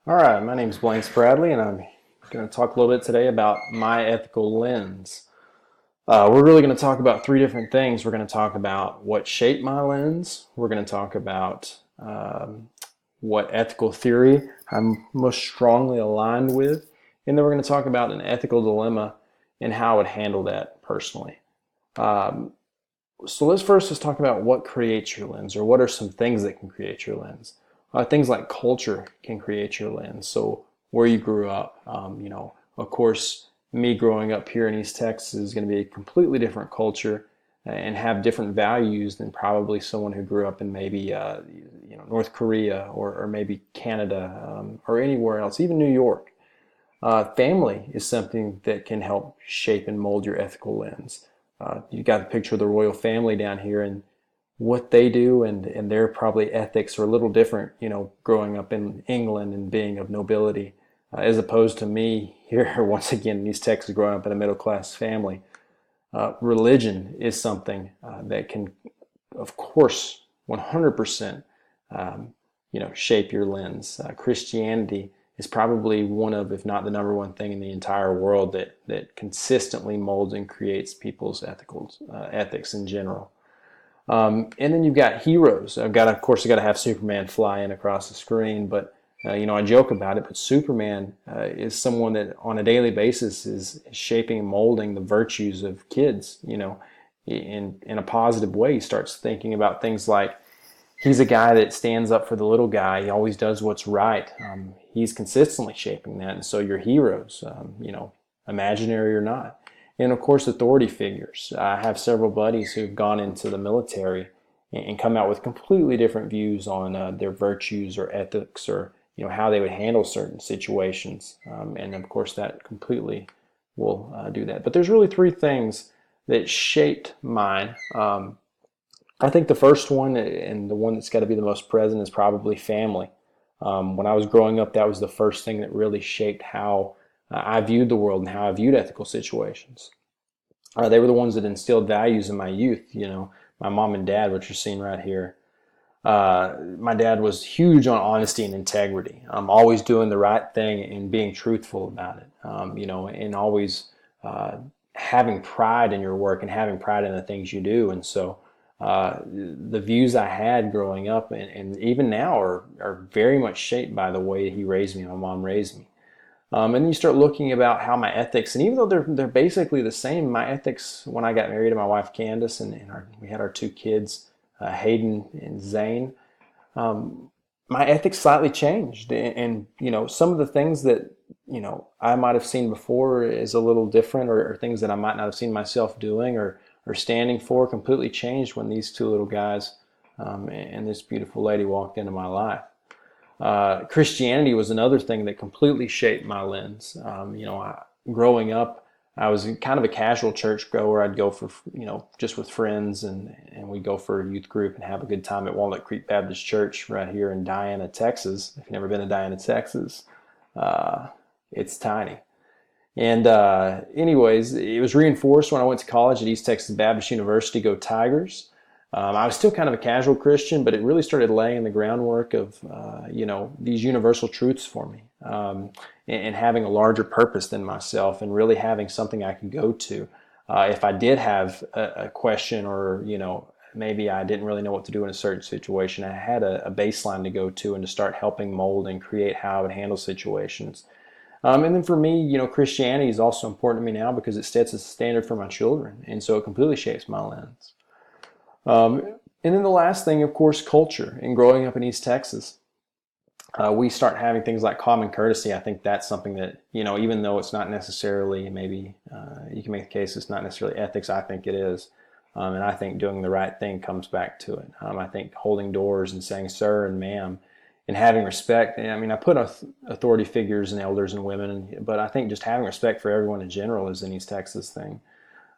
All right, my name is Spradley, and I'm going to talk a little bit today about my ethical lens. We're really going to talk about three different things. We're going to talk about what shaped my lens. We're going to talk about what ethical theory I'm most strongly aligned with, and then we're going to talk about an ethical dilemma and how I would handle that personally. Um, so let's talk about what creates your lens, or what are some things that can create your lens. Things like culture can create your lens. So where you grew up, of course, me growing up here in East Texas is going to be a completely different culture and have different values than probably someone who grew up in maybe North Korea or maybe Canada or anywhere else, even New York. Family is something that can help shape and mold your ethical lens. You got the picture of the royal family down here, and what they do and their probably ethics are a little different, growing up in England and being of nobility, as opposed to me here, once again, in East Texas, growing up in a middle class family. Religion is something that can, of course, 100%, shape your lens. Christianity is probably one of, if not the number one thing in the entire world that consistently molds and creates people's ethics in general. And then you've got heroes. Of course, I got to have Superman fly in across the screen, but I joke about it. But Superman is someone that, on a daily basis, is shaping and molding the virtues of kids. In a positive way. He starts thinking about things like he's a guy that stands up for the little guy. He always does what's right. He's consistently shaping that, and so your heroes, imaginary or not. And of course, authority figures. I have several buddies who've gone into the military and come out with completely different views on their virtues or ethics, or how they would handle certain situations. And of course, that completely will do that. But there's really three things that shaped mine. I think the first one, and the one that's got to be the most present, is probably family. When I was growing up, that was the first thing that really shaped how I viewed the world and how I viewed ethical situations. They were the ones that instilled values in my youth. My mom and dad, which you're seeing right here. My dad was huge on honesty and integrity. Always doing the right thing and being truthful about it. And always having pride in your work and having pride in the things you do. And so the views I had growing up and even now are very much shaped by the way he raised me, my mom raised me. And then you start looking about how my ethics, and even though they're basically the same, my ethics when I got married to my wife Candace, and we had our two kids, Hayden and Zane, my ethics slightly changed. And some of the things that I might have seen before is a little different, or things that I might not have seen myself doing or standing for, completely changed when these two little guys and this beautiful lady walked into my life. Christianity was another thing that completely shaped my lens. Growing up, I was kind of a casual church goer. I'd go for, just with friends, and we'd go for a youth group and have a good time at Walnut Creek Baptist Church right here in Diana, Texas. If you've never been to Diana, Texas, it's tiny. And anyways, it was reinforced when I went to college at East Texas Baptist University. Go Tigers! I was still kind of a casual Christian, but it really started laying the groundwork of, these universal truths for me, and having a larger purpose than myself, and really having something I could go to. If I did have a question, or, maybe I didn't really know what to do in a certain situation, I had a baseline to go to and to start helping mold and create how I would handle situations. And then for me, Christianity is also important to me now because it sets a standard for my children. And so it completely shapes my lens. And then the last thing, of course, culture. And growing up in East Texas, we start having things like common courtesy. I think that's something that, even though it's not necessarily, maybe you can make the case it's not necessarily ethics, I think it is. And I think doing the right thing comes back to it. I think holding doors and saying sir and ma'am and having respect. I mean, I put authority figures and elders and women, but I think just having respect for everyone in general is an East Texas thing.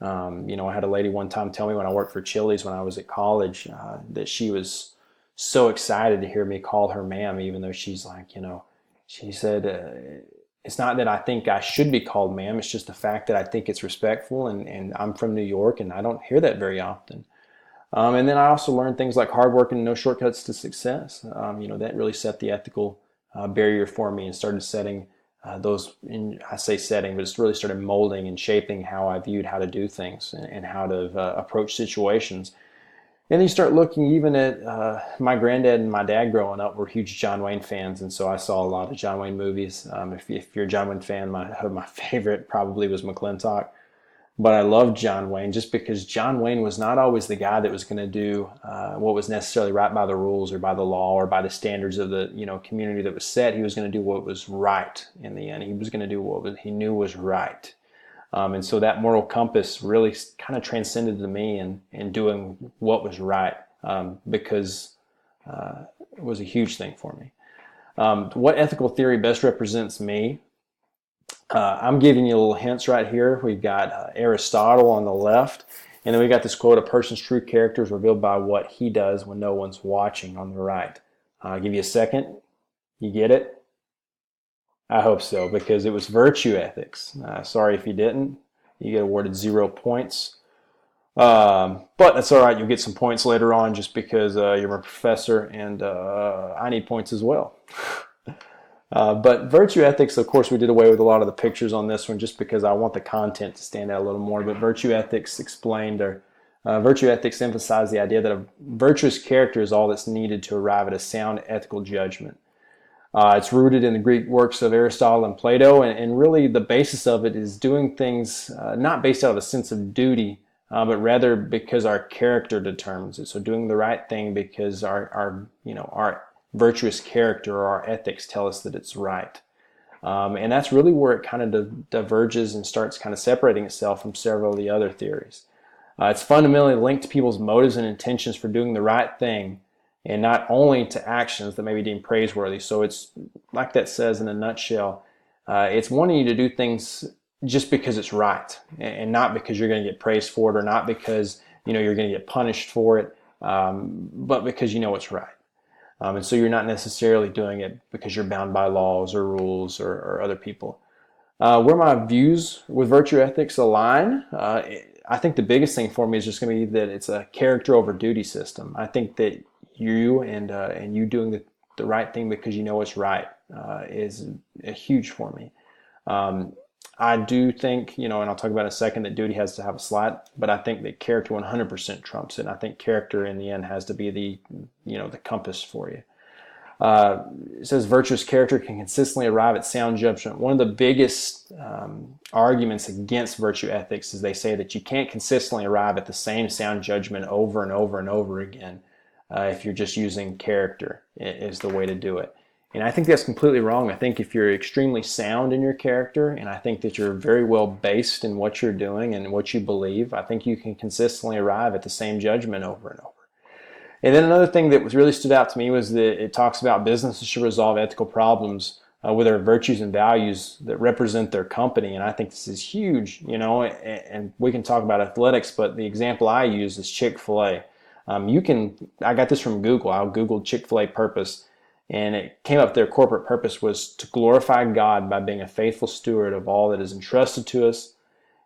I had a lady one time tell me when I worked for Chili's when I was at college that she was so excited to hear me call her ma'am, even though she's like, she said, it's not that I think I should be called ma'am. It's just the fact that I think it's respectful, and I'm from New York, and I don't hear that very often. And then I also learned things like hard work and no shortcuts to success. That really set the ethical barrier for me and started setting I say setting, but it's really started molding and shaping how I viewed how to do things and how to approach situations. And then you start looking even at my granddad and my dad growing up were huge John Wayne fans, and so I saw a lot of John Wayne movies. If you're a John Wayne fan, my favorite probably was McClintock. But I loved John Wayne just because John Wayne was not always the guy that was going to do what was necessarily right by the rules or by the law or by the standards of the community that was set. He was going to do what was right in the end. He was going to do what he knew was right. And so that moral compass really kind of transcended to me in doing what was right because it was a huge thing for me. What ethical theory best represents me? I'm giving you little hints right here. We've got Aristotle on the left, and then we got this quote, "A person's true character is revealed by what he does when no one's watching," on the right. I'll give you a second. You get it? I hope so, because it was virtue ethics. Sorry if you didn't. You get awarded 0 points. But that's all right. You'll get some points later on just because you're my professor, and I need points as well. But virtue ethics, of course, we did away with a lot of the pictures on this one just because I want the content to stand out a little more. But virtue ethics virtue ethics emphasize the idea that a virtuous character is all that's needed to arrive at a sound ethical judgment. It's rooted in the Greek works of Aristotle and Plato, and really the basis of it is doing things not based out of a sense of duty, but rather because our character determines it. So doing the right thing because our virtuous character or our ethics tell us that it's right. And that's really where it kind of diverges and starts kind of separating itself from several of the other theories. It's fundamentally linked to people's motives and intentions for doing the right thing, and not only to actions that may be deemed praiseworthy. So it's, like that says in a nutshell, it's wanting you to do things just because it's right, and not because you're going to get praised for it, or not because you're going to get punished for it, but because you know it's right. And so you're not necessarily doing it because you're bound by laws or rules or other people. Where my views with virtue ethics align, I think the biggest thing for me is just going to be that it's a character over duty system. I think that you and you doing the right thing because you know it's right is huge for me. I do think, and I'll talk about in a second, that duty has to have a slot, but I think that character 100% trumps it. And I think character in the end has to be the compass for you. It says virtuous character can consistently arrive at sound judgment. One of the biggest arguments against virtue ethics is they say that you can't consistently arrive at the same sound judgment over and over and over again if you're just using character is the way to do it. And I think that's completely wrong. I think if you're extremely sound in your character, and I think that you're very well based in what you're doing and what you believe, I think you can consistently arrive at the same judgment over and over. And then another thing that was really stood out to me was that it talks about businesses should resolve ethical problems with their virtues and values that represent their company. And I think this is huge, and we can talk about athletics, but the example I use is Chick-fil-A. I got this from Google. I Googled Chick-fil-A purpose, and it came up their corporate purpose was to glorify God by being a faithful steward of all that is entrusted to us,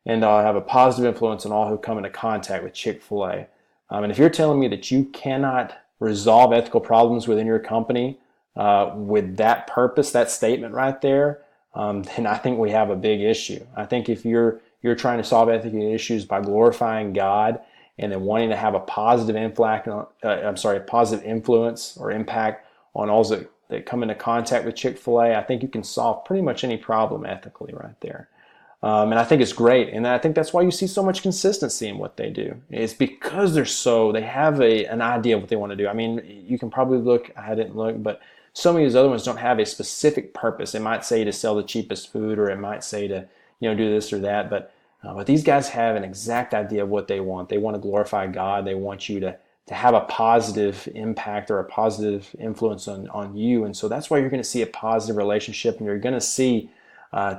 and have a positive influence on all who come into contact with Chick-fil-A. And if you're telling me that you cannot resolve ethical problems within your company with that purpose, that statement right there, then I think we have a big issue. I think if you're trying to solve ethical issues by glorifying God and then wanting to have a positive positive influence or impact on all that come into contact with Chick-fil-A, I think you can solve pretty much any problem ethically right there. And I think it's great. And I think that's why you see so much consistency in what they do. It's because they have an idea of what they want to do. I mean, you can probably look, I didn't look, but so many of these other ones don't have a specific purpose. It might say to sell the cheapest food, or it might say to, do this or that. But these guys have an exact idea of what they want. They want to glorify God. They want you to have a positive impact or a positive influence on you. And so that's why you're going to see a positive relationship, and you're going to see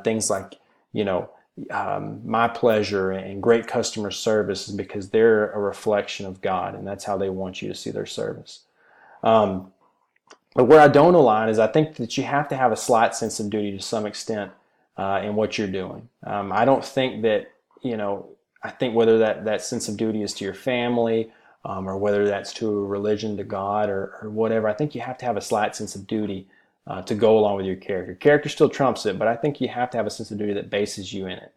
things like, my pleasure and great customer service, is because they're a reflection of God, and that's how they want you to see their service. But where I don't align is I think that you have to have a slight sense of duty to some extent in what you're doing. I don't think that, I think whether that sense of duty is to your family, or whether that's to a religion, to God, or whatever, I think you have to have a slight sense of duty to go along with your character. Character still trumps it, but I think you have to have a sense of duty that bases you in it.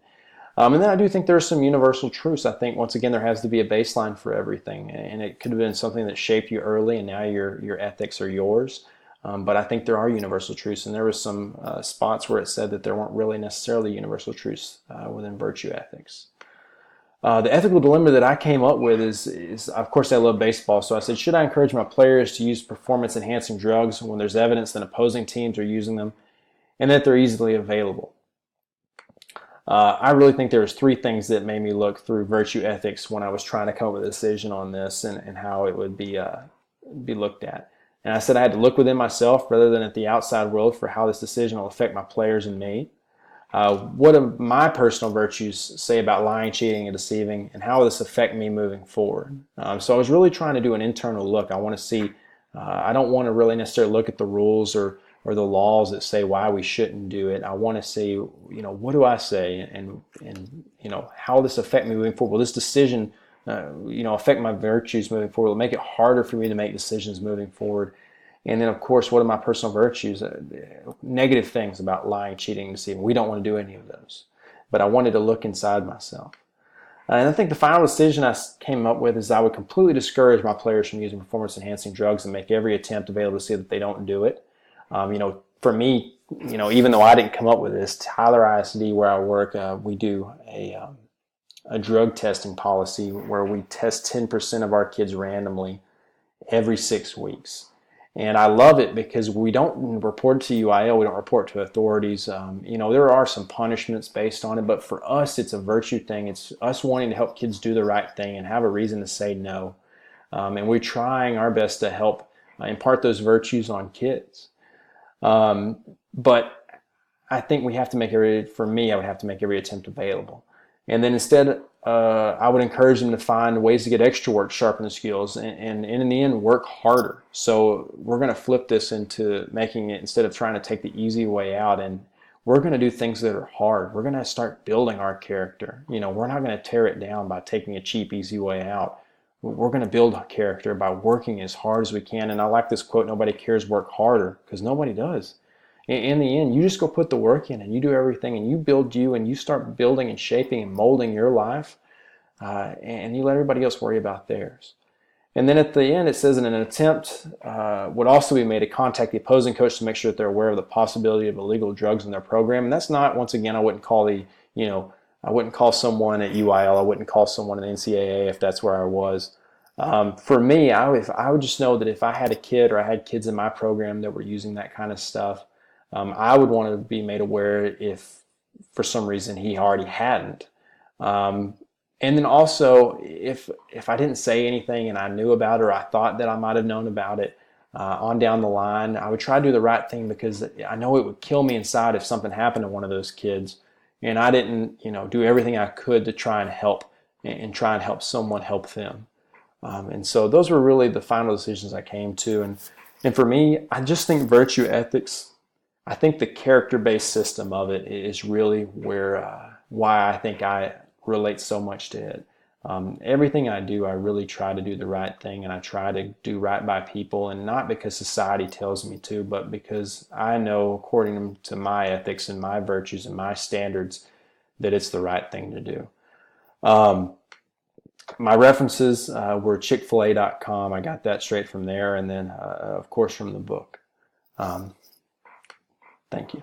And then I do think there are some universal truths. I think, once again, there has to be a baseline for everything. And it could have been something that shaped you early, and now your ethics are yours. But I think there are universal truths. And there was some spots where it said that there weren't really necessarily universal truths within virtue ethics. The ethical dilemma that I came up with is, of course, I love baseball. So I said, should I encourage my players to use performance-enhancing drugs when there's evidence that opposing teams are using them and that they're easily available? I really think there was three things that made me look through virtue ethics when I was trying to come up with a decision on this and how it would be looked at. And I said I had to look within myself rather than at the outside world for how this decision will affect my players and me. What do my personal virtues say about lying, cheating, and deceiving, and how will this affect me moving forward? So I was really trying to do an internal look. I want to see, I don't want to really necessarily look at the rules or the laws that say why we shouldn't do it. I want to see, what do I say, and how will this affect me moving forward? Will this decision, affect my virtues moving forward? Will it make it harder for me to make decisions moving forward? And then, of course, what are my personal virtues? Negative things about lying, cheating, and deceiving. We don't want to do any of those. But I wanted to look inside myself. And I think the final decision I came up with is I would completely discourage my players from using performance-enhancing drugs and make every attempt available to see that they don't do it. For me, even though I didn't come up with this, Tyler ISD, where I work, we do a drug testing policy where we test 10% of our kids randomly every 6 weeks. And I love it because we don't report to UIL, we don't report to authorities. There are some punishments based on it, but for us, it's a virtue thing. It's us wanting to help kids do the right thing and have a reason to say no. And we're trying our best to help impart those virtues on kids. But I think we have to make I would have to make every attempt available. And then instead, I would encourage them to find ways to get extra work, sharpen the skills, and in the end, work harder. So we're going to flip this into making it, instead of trying to take the easy way out, and we're going to do things that are hard. We're going to start building our character. We're not going to tear it down by taking a cheap, easy way out. We're going to build our character by working as hard as we can. And I like this quote, nobody cares, work harder, because nobody does. In the end, you just go put the work in and you do everything and you build you and you start building and shaping and molding your life, and you let everybody else worry about theirs. And then at the end, it says, in an attempt would also be made to contact the opposing coach to make sure that they're aware of the possibility of illegal drugs in their program. And that's not, once again, I wouldn't call someone at UIL, I wouldn't call someone at NCAA if that's where I was. For me, I would just know that if I had a kid or I had kids in my program that were using that kind of stuff, I would want to be made aware if for some reason he already hadn't. And then also, if I didn't say anything and I knew about it, or I thought that I might have known about it on down the line, I would try to do the right thing, because I know it would kill me inside if something happened to one of those kids and I didn't, do everything I could to try and help someone help them. And so those were really the final decisions I came to. And for me, I just think virtue ethics, I think the character-based system of it is really why I think I relate so much to it. Everything I do, I really try to do the right thing, and I try to do right by people, and not because society tells me to, but because I know, according to my ethics and my virtues and my standards, that it's the right thing to do. My references were chickfila.com. I got that straight from there, and then, of course, from the book. Thank you.